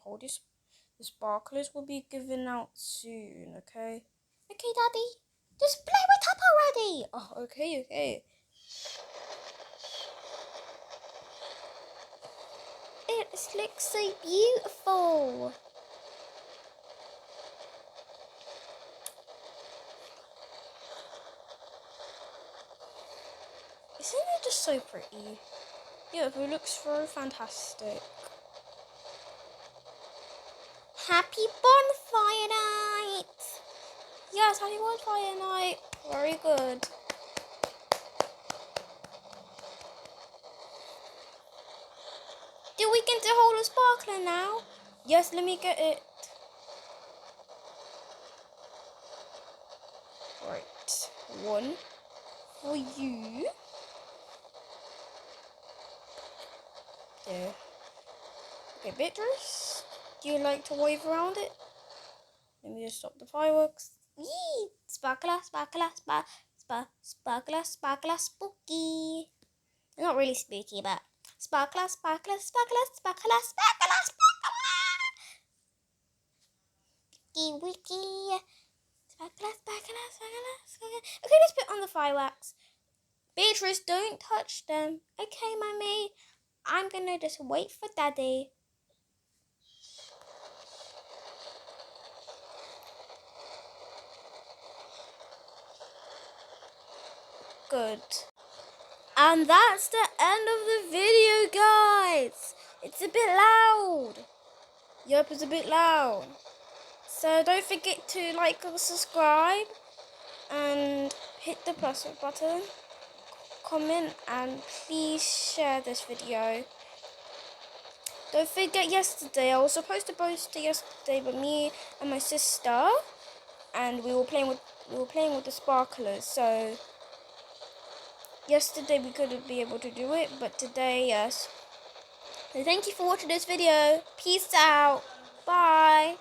hold this. The sparklers will be given out soon, okay? Okay, Daddy. Just blow it up already. Oh, okay. It looks so beautiful. Isn't it just so pretty? Yeah, it looks so fantastic. Happy bonfire night! Yes, happy bonfire night. Very good. Do we get to hold a sparkler now? Yes, let me get it. Right, one for you. There. Okay, Beatrice, do you like to wave around it? Let me just stop the fireworks. Yee! Sparkler, sparkler, spooky. Not really spooky, but sparkler. Wiki. Sparkler. Okay, let's put on the fireworks. Beatrice, don't touch them. Okay, Mummy. I'm gonna just wait for Daddy. Good. And that's the end of the video, guys. It's a bit loud. Yep, it's a bit loud. So don't forget to like or subscribe and hit the plus button, comment, and please share this video. Don't forget yesterday, I was supposed to post it yesterday, but me and my sister, and we were playing with the sparklers. So yesterday we couldn't be able to do it, but today, yes. So thank you for watching this video. Peace out. Bye.